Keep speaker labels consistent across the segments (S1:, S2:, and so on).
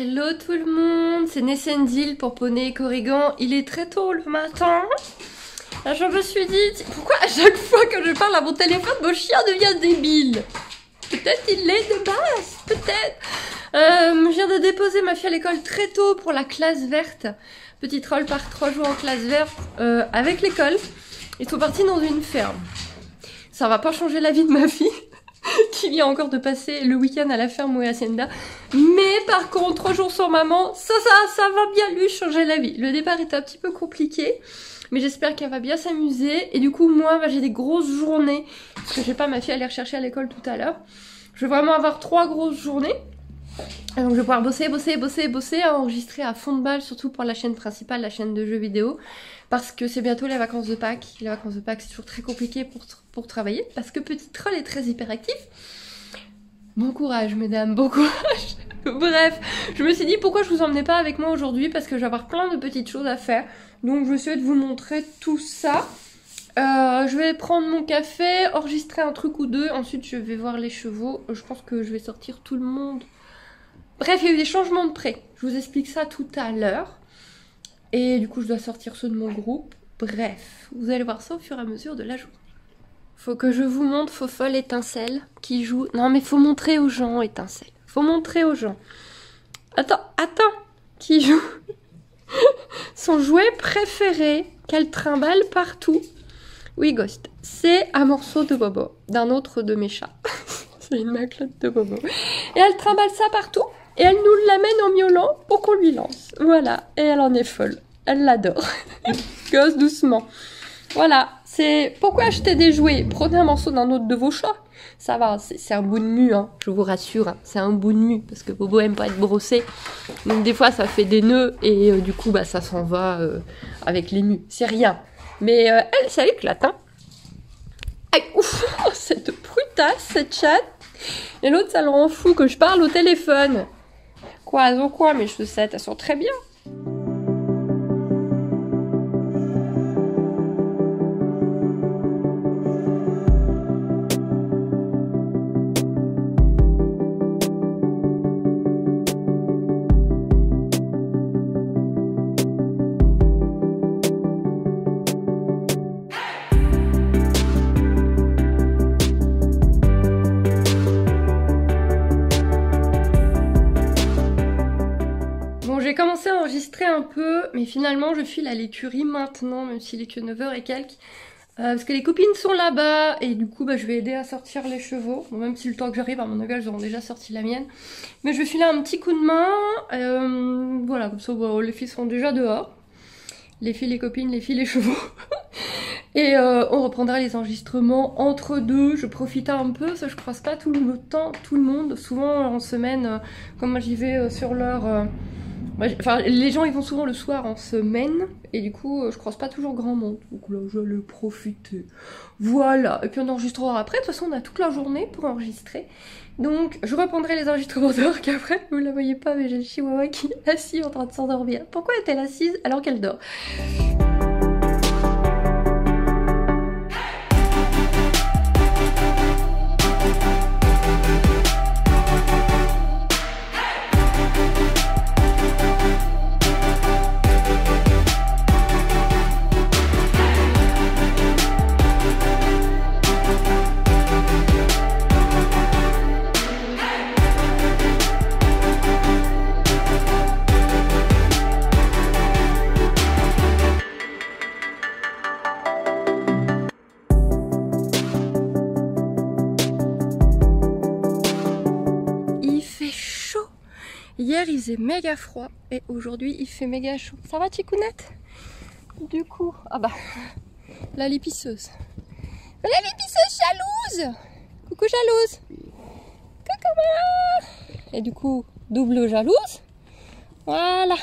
S1: Hello tout le monde, c'est Nessendil pour Poney et Corrigan. Il est très tôt le matin. Là, je me suis dit, pourquoi à chaque fois que je parle à mon téléphone, mon chien devient débile? Peut-être il l'est de base, peut-être. Je viens de déposer ma fille à l'école très tôt pour la classe verte. Petit troll part 3 jours en classe verte avec l'école. Ils sont partis dans une ferme. Ça va pas changer la vie de ma fille. Qui vient encore de passer le week-end à la ferme ou à Hacienda. Mais par contre, 3 jours sans maman, ça va bien lui changer la vie. Le départ était un petit peu compliqué, mais j'espère qu'elle va bien s'amuser. Et du coup, moi, j'ai des grosses journées, parce que j'ai pas ma fille à aller rechercher à l'école tout à l'heure. Je vais vraiment avoir 3 grosses journées. Et donc je vais pouvoir bosser, enregistrer à fond de balle, surtout pour la chaîne principale, la chaîne de jeux vidéo. Parce que c'est bientôt les vacances de Pâques. Les vacances de Pâques, c'est toujours très compliqué pour travailler. Parce que petit troll est très hyperactif. Bon courage, mesdames, bon courage. Bref, je me suis dit pourquoi je vous emmenais pas avec moi aujourd'hui. Parce que je vais avoir plein de petites choses à faire. Donc je vais essayer de vous montrer tout ça. Je vais prendre mon café, enregistrer un truc ou deux. Ensuite, je vais voir les chevaux. Je pense que je vais sortir tout le monde. Bref, il y a eu des changements de prêt. Je vous explique ça tout à l'heure. Et du coup, je dois sortir ceux de mon groupe. Bref, vous allez voir ça au fur et à mesure de la journée. Faut que je vous montre Fofol Étincelle qui joue... Non, mais faut montrer aux gens Étincelle. Faut montrer aux gens. Attends. Qui joue son jouet préféré qu'elle trimballe partout. Oui, Ghost. C'est un morceau de Bobo. D'un autre de mes chats. C'est une maclotte de Bobo. Et elle trimballe ça partout. Et elle nous l'amène en miaulant pour qu'on lui lance. Voilà. Et elle en est folle. Elle l'adore. Gosse doucement. Voilà. C'est pourquoi acheter des jouets. Prenez un morceau d'un autre de vos chats. Ça va. C'est un bout de mu. Hein. Je vous rassure. Hein. C'est un bout de mu. Parce que Bobo aime pas être brossé. Donc des fois, ça fait des nœuds. Et du coup, bah, ça s'en va avec les mus. C'est rien. Mais elle, ça éclate. Hein. Aïe, ouf. Cette brutasse, cette chatte. Et l'autre, ça le rend fou que je parle au téléphone. Quoi, elles ont quoi mes chaussettes? Elles sont très bien. J'ai commencé à enregistrer un peu, mais finalement je file à l'écurie maintenant, même s'il est que 9h et quelques. Parce que les copines sont là-bas, et du coup je vais aider à sortir les chevaux. Bon, même si le temps que j'arrive, à mon avis, elles auront déjà sorti la mienne. Mais je vais filer un petit coup de main. Voilà, comme ça les filles seront déjà dehors. Les filles, les copines, les filles, les chevaux. Et on reprendra les enregistrements entre deux. Je profite un peu, parce que je croise pas tout le temps tout le monde. Souvent en semaine, comme moi j'y vais sur leur... Enfin, les gens ils vont souvent le soir en semaine et du coup je croise pas toujours grand monde, donc là je vais le profiter. Voilà, et puis on enregistrera après, de toute façon on a toute la journée pour enregistrer. Donc je reprendrai les enregistrements dehors qu'après vous la voyez pas, mais j'ai le chihuahua qui est assis en train de s'endormir. Pourquoi est-elle assise alors qu'elle dort? Hier il faisait méga froid et aujourd'hui il fait méga chaud. Ça va Tchikounette? Du coup, ah bah, la lépisseuse. La lépisseuse jalouse! Coucou jalouse! Coucou! Et du coup, double jalouse. Voilà.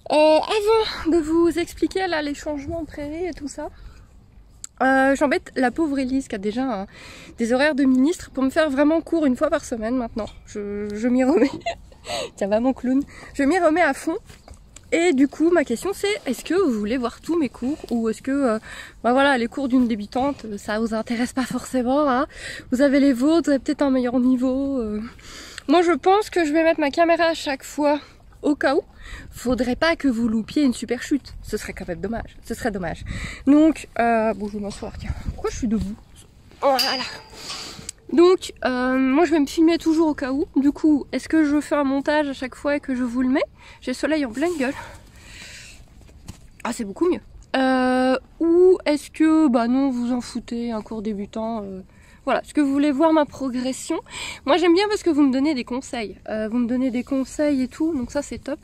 S1: Avant de vous expliquer là les changements de prairie et tout ça, j'embête la pauvre Élise qui a déjà des horaires de ministre pour me faire vraiment court une fois par semaine maintenant. Je m'y remets. Tiens, va mon clown. Je m'y remets à fond. Et du coup, ma question c'est, est-ce que vous voulez voir tous mes cours ou est-ce que, voilà, les cours d'une débutante, ça vous intéresse pas forcément, hein? Vous avez les vôtres, vous avez peut-être un meilleur niveau. Moi je pense que je vais mettre ma caméra à chaque fois au cas où. Faudrait pas que vous loupiez une super chute. Ce serait quand même dommage. Ce serait dommage. Donc, bon, je vais m'asseoir. Tiens, pourquoi je suis debout? Voilà. Donc, moi je vais me filmer toujours au cas où. Du coup, est-ce que je fais un montage à chaque fois et que je vous le mets? J'ai le soleil en pleine gueule. Ah, c'est beaucoup mieux. Ou est-ce que, bah non, vous en foutez, un cours débutant. Voilà, est-ce que vous voulez voir ma progression? Moi j'aime bien parce que vous me donnez des conseils. Vous me donnez des conseils et tout, donc ça c'est top.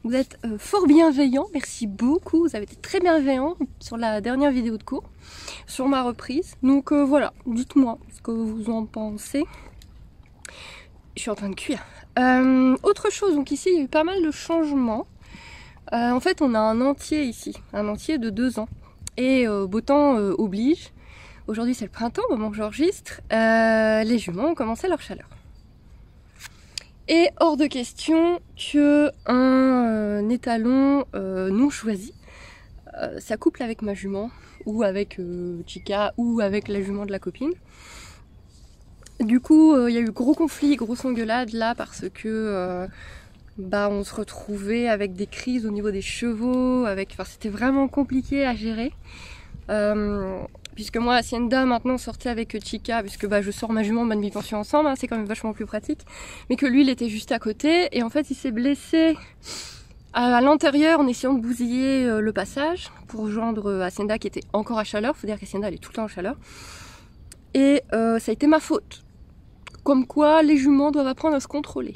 S1: Vous êtes fort bienveillant, merci beaucoup. Vous avez été très bienveillant sur la dernière vidéo de cours, sur ma reprise. Donc voilà, dites-moi ce que vous en pensez. Je suis en train de cuire. Autre chose, donc ici il y a eu pas mal de changements. En fait on a un entier ici, un entier de 2 ans. Et beau temps oblige. Aujourd'hui c'est le printemps au moment où j'enregistre. Les juments ont commencé leur chaleur. Et hors de question qu'un étalon non choisi s'accouple avec ma jument, ou avec Chica, ou avec la jument de la copine. Du coup, il y a eu gros conflit, grosse engueulade là, parce que bah, on se retrouvait avec des crises au niveau des chevaux, enfin, c'était vraiment compliqué à gérer. Puisque moi, Hacienda maintenant sortait avec Chica, puisque bah, je sors ma jument, ma demi-pension ensemble, hein, c'est quand même vachement plus pratique. Mais que lui, il était juste à côté, et en fait, il s'est blessé à l'intérieur en essayant de bousiller le passage pour rejoindre Hacienda qui était encore à chaleur. Faut dire qu'Hacienda, elle est tout le temps à chaleur. Et ça a été ma faute. Comme quoi, les juments doivent apprendre à se contrôler.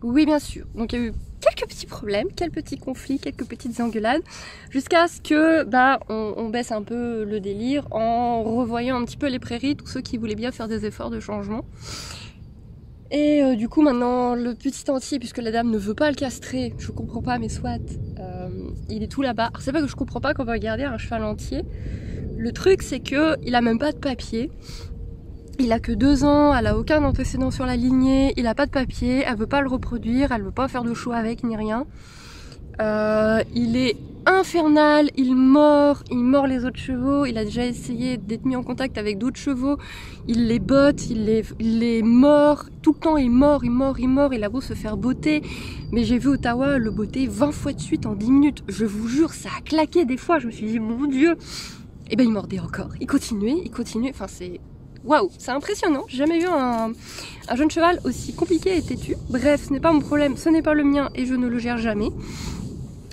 S1: Oui, bien sûr. Donc, il y a eu quelques petits problèmes, quelques petits conflits, quelques petites engueulades, jusqu'à ce que bah on baisse un peu le délire en revoyant un petit peu les prairies, tous ceux qui voulaient bien faire des efforts de changement. Et du coup maintenant le petit entier, puisque la dame ne veut pas le castrer, je comprends pas, mais soit, il est tout là-bas. Alors c'est pas que je comprends pas qu'on va garder un cheval entier. Le truc c'est que il a même pas de papier. Il a que 2 ans, elle a aucun antécédent sur la lignée, il a pas de papier, elle veut pas le reproduire, elle veut pas faire de choix avec ni rien. Il est infernal, il mord les autres chevaux, il a déjà essayé d'être mis en contact avec d'autres chevaux, il les botte, il les mord, tout le temps il mord, il a beau se faire botter, mais j'ai vu Ottawa le botter 20 fois de suite en 10 minutes, je vous jure, ça a claqué des fois, je me suis dit mon dieu, et ben il mordait encore, il continuait, enfin c'est... Waouh, c'est impressionnant, j'ai jamais vu un jeune cheval aussi compliqué et têtu. Bref, ce n'est pas mon problème, ce n'est pas le mien et je ne le gère jamais.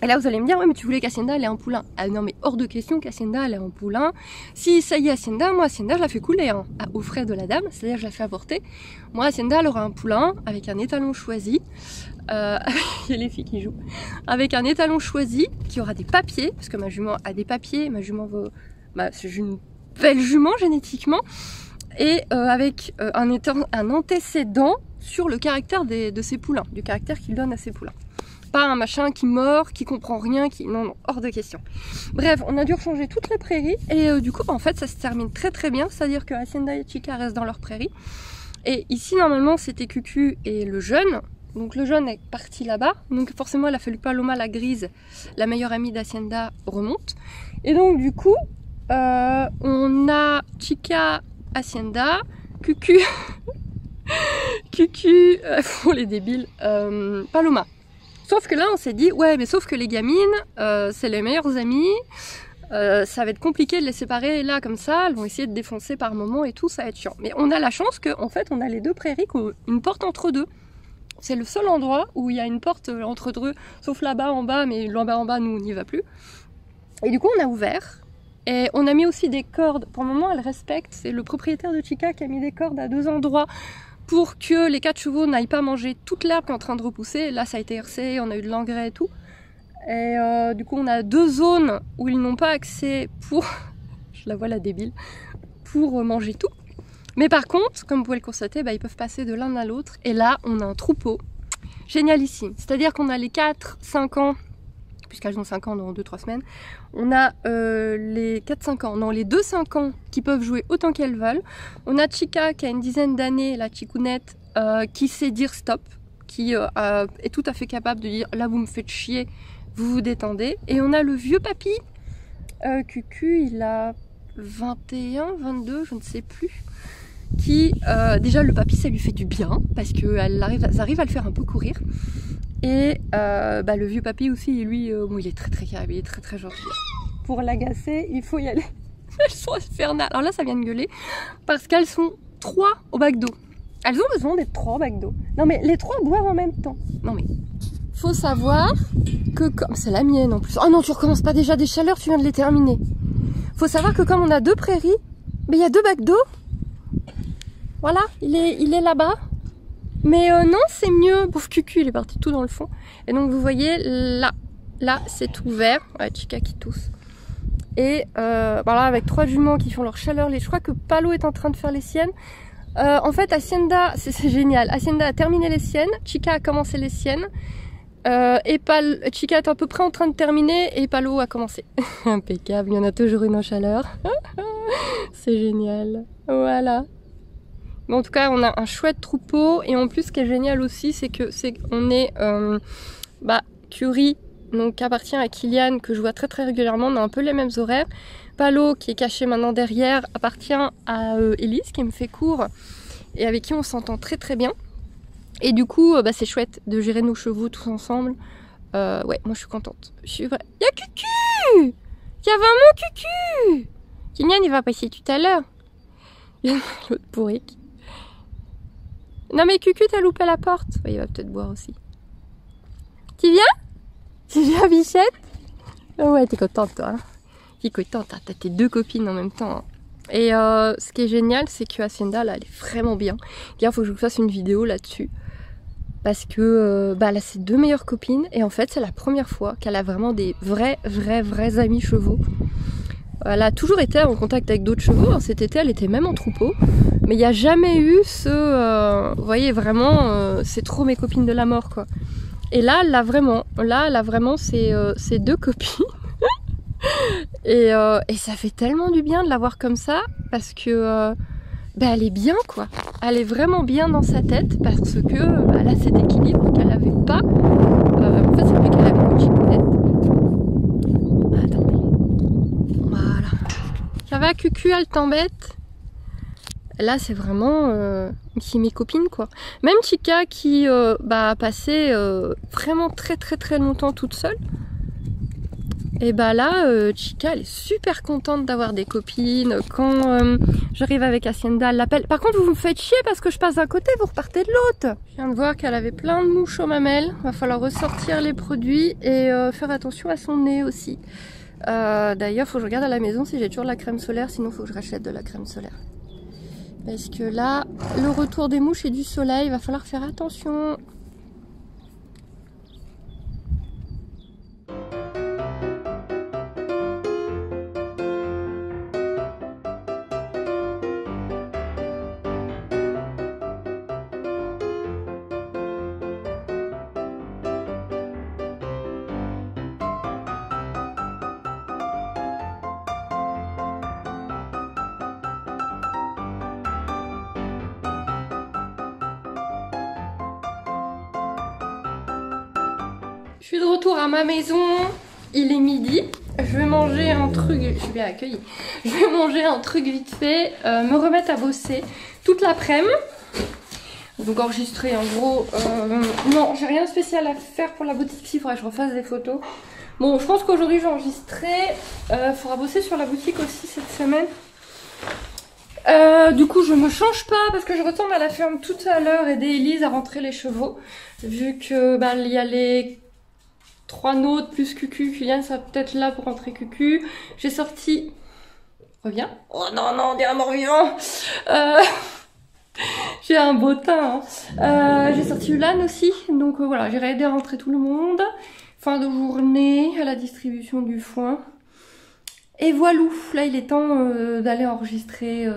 S1: Et là vous allez me dire, ouais mais tu voulais qu'Hacienda elle ait un poulain. Ah non mais hors de question qu'Hacienda elle ait un poulain. Si ça y est Hacienda, moi Hacienda je la fais couler hein, aux frais de la dame, c'est-à-dire je la fais avorter. Moi Hacienda elle aura un poulain avec un étalon choisi. Il y a les filles qui jouent. Avec un étalon choisi qui aura des papiers, parce que ma jument a des papiers, ma jument veut... c'est une belle jument génétiquement. Et avec un antécédent sur le caractère de ses poulains, du caractère qu'il donne à ses poulains. Pas un machin qui mord, qui comprend rien, qui... Non, hors de question. Bref, on a dû rechanger toute la prairie et du coup, en fait, ça se termine très très bien, c'est-à-dire que Hacienda et Chica restent dans leur prairie. Et ici, normalement, c'était Cucu et le jeune. Donc le jeune est parti là-bas, donc forcément, il a fallu que Paloma, la grise, la meilleure amie d'Hacienda, remonte. Et donc, du coup, on a Chica... Hacienda, Cucu, pour les débiles, Paloma. Sauf que là on s'est dit, ouais mais sauf que les gamines, c'est les meilleures amies, ça va être compliqué de les séparer là comme ça, elles vont essayer de défoncer par moment et tout, ça va être chiant. Mais on a la chance qu'en fait on a les deux prairies qui ont une porte entre deux. C'est le seul endroit où il y a une porte entre deux, sauf là-bas en bas, mais là-bas en bas nous on n'y va plus. Et du coup on a ouvert. Et on a mis aussi des cordes, pour le moment elle respecte, c'est le propriétaire de Chica qui a mis des cordes à 2 endroits pour que les 4 chevaux n'aillent pas manger toute l'herbe qui est en train de repousser. Là ça a été hercé, on a eu de l'engrais et tout. Et du coup on a 2 zones où ils n'ont pas accès pour, je la vois la débile, pour manger tout. Mais par contre, comme vous pouvez le constater, bah, ils peuvent passer de l'un à l'autre. Et là on a un troupeau génialissime, c'est-à-dire qu'on a les 4-5 ans, puisqu'elles ont 5 ans dans 2-3 semaines, on a les 4-5 ans, non les 2-5 ans qui peuvent jouer autant qu'elles veulent. On a Chica qui a une dizaine d'années, la chicounette, qui sait dire stop, qui est tout à fait capable de dire là vous me faites chier, vous vous détendez. Et on a le vieux papy, Cucu, il a 21, 22, je ne sais plus. qui, déjà le papy ça lui fait du bien, parce qu'elles arrivent à le faire un peu courir. Et le vieux papy aussi, lui, bon, il est très calme, il est très gentil. Pour l'agacer, il faut y aller. Elles sont infernales. Alors là, ça vient de gueuler, parce qu'elles sont 3 au bac d'eau. Elles ont besoin d'être 3 au bac d'eau. Non mais les 3 boivent en même temps. Non mais, faut savoir que comme... C'est la mienne en plus. Oh non, tu recommences pas déjà des chaleurs, tu viens de les terminer. Faut savoir que comme on a 2 prairies, mais il y a 2 bacs d'eau. Voilà, il est là-bas. Mais non, c'est mieux. Pauvre Cucu, il est parti tout dans le fond. Et donc vous voyez, là c'est tout vert. Ouais, Chica qui tousse. Et voilà, avec 3 juments qui font leur chaleur. Je crois que Palo est en train de faire les siennes. En fait, Hacienda, c'est génial. Hacienda a terminé les siennes. Chica a commencé les siennes. Chica est à peu près en train de terminer et Palo a commencé. Impeccable, il y en a toujours une en chaleur. C'est génial. Voilà. Mais en tout cas, on a un chouette troupeau et en plus, ce qui est génial aussi, c'est qu'on est, Curie, donc qui appartient à Kylian, que je vois très régulièrement. On a un peu les mêmes horaires. Palo, qui est caché maintenant derrière, appartient à Elise, qui me fait cours et avec qui on s'entend très bien. Et du coup, c'est chouette de gérer nos chevaux tous ensemble. Ouais, moi je suis contente. Il y a Cucu! Il y a vraiment Cucu! Kylian, il va passer tout à l'heure. L'autre pourrique. Non mais Cucu, t'as loupé la porte. Ouais, il va peut-être boire aussi. Tu viens? Tu viens, Bichette? Oh ouais, t'es contente toi. Hein, t'es contente, t'as tes 2 copines en même temps. Hein. Et ce qui est génial, c'est que Hacienda, là, elle est vraiment bien. Il faut que je vous fasse une vidéo là-dessus. Parce que elle a ses 2 meilleures copines. Et en fait, c'est la première fois qu'elle a vraiment des vrais amis chevaux. Elle a toujours été en contact avec d'autres chevaux. Hein. Cet été, elle était même en troupeau. Mais il n'y a jamais eu vous voyez, vraiment, c'est trop mes copines de la mort, quoi. Et là, elle a vraiment ses 2 copines. et ça fait tellement du bien de la voir comme ça. Parce que, elle est bien, quoi. Elle est vraiment bien dans sa tête. Parce que, elle a cet équilibre qu'elle n'avait pas. En fait, c'est vrai qu'elle avait une chicounette. Attendez. Voilà. Ça va, Cucu, elle t'embête? Là, c'est vraiment mes copines, quoi. Même Chica qui a passé vraiment très longtemps toute seule. Et là, Chica, elle est super contente d'avoir des copines. Quand j'arrive avec Hacienda, elle l'appelle. Par contre, vous me faites chier parce que je passe d'un côté, vous repartez de l'autre. Je viens de voir qu'elle avait plein de mouches aux mamelles. Va falloir ressortir les produits et faire attention à son nez aussi. D'ailleurs, faut que je regarde à la maison si j'ai toujours de la crème solaire. Sinon, faut que je rachète de la crème solaire. Parce que là, le retour des mouches et du soleil, il va falloir faire attention. Je suis de retour à ma maison, il est midi, je vais manger un truc, je suis bien accueillie, je vais manger un truc vite fait, me remettre à bosser toute l'après-midi, donc enregistrer en gros, non j'ai rien de spécial à faire pour la boutique, il faudrait que je refasse des photos. Bon je pense qu'aujourd'hui j'ai enregistré, faudra bosser sur la boutique aussi cette semaine. Du coup je me change pas parce que je retourne à la ferme tout à l'heure aider Elise à rentrer les chevaux, vu que il y a les 3 nôtres plus Cucu. Kylian sera peut-être là pour rentrer Cucu. J'ai sorti... Reviens. Oh non, on dirait un mort-vivant. J'ai un beau teint. Hein. J'ai sorti Ulan aussi. Donc voilà, j'irai aider à rentrer tout le monde. Fin de journée à la distribution du foin. Et voilà, là il est temps d'aller enregistrer,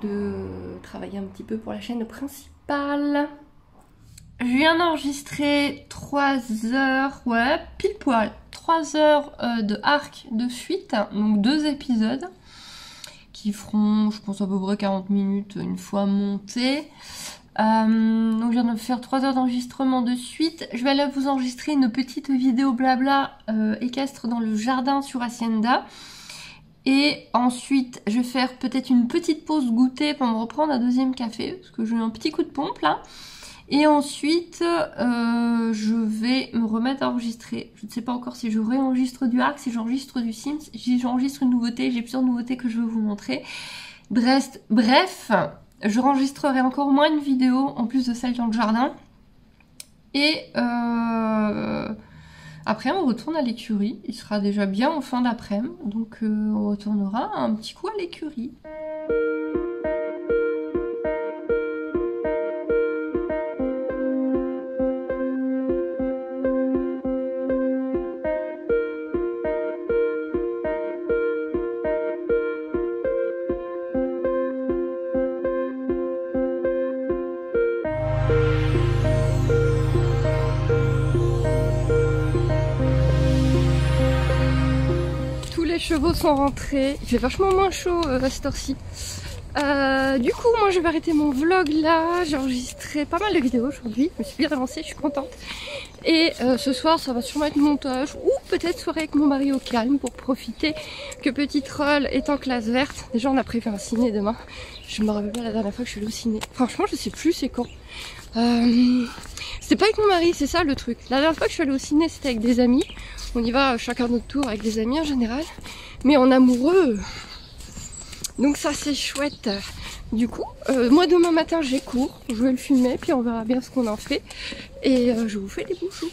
S1: de travailler un petit peu pour la chaîne principale. Je viens d'enregistrer 3 heures, ouais, pile poil, 3 heures de arc de suite, donc 2 épisodes qui feront, je pense, à peu près 40 minutes une fois montés. Donc je viens de faire 3 heures d'enregistrement de suite. Je vais aller vous enregistrer une petite vidéo blabla équestre dans le jardin sur Hacienda. Et ensuite, je vais faire peut-être une petite pause goûter pour me reprendre un deuxième café, parce que j'ai eu un petit coup de pompe là. Et ensuite, je vais me remettre à enregistrer. Je ne sais pas encore si je réenregistre du Arc, si j'enregistre du Sims, si j'enregistre une nouveauté. J'ai plusieurs nouveautés que je veux vous montrer. Bref, je enregistrerai encore moins une vidéo en plus de celle dans le jardin. Et après, on retourne à l'écurie. Il sera déjà bien en fin d'après-midi. Donc, on retournera un petit coup à l'écurie. Les chevaux sont rentrés, il fait vachement moins chaud à cette heure-ci. Du coup, moi je vais arrêter mon vlog là. J'ai enregistré pas mal de vidéos aujourd'hui, je me suis bien avancée, je suis contente. Et ce soir, ça va sûrement être montage ou peut-être soirée avec mon mari au calme pour profiter que Petite Roll est en classe verte. Déjà, on a prévu un ciné demain. Je me rappelle pas la dernière fois que je suis allée au ciné. Franchement, je sais plus c'est quand. C'était pas avec mon mari, c'est ça le truc. La dernière fois que je suis allée au ciné, c'était avec des amis. On y va chacun notre tour avec des amis en général. Mais en amoureux. Donc ça c'est chouette. Du coup, moi demain matin j'ai cours. Je vais le filmer puis on verra bien ce qu'on en fait. Et je vous fais des bisous.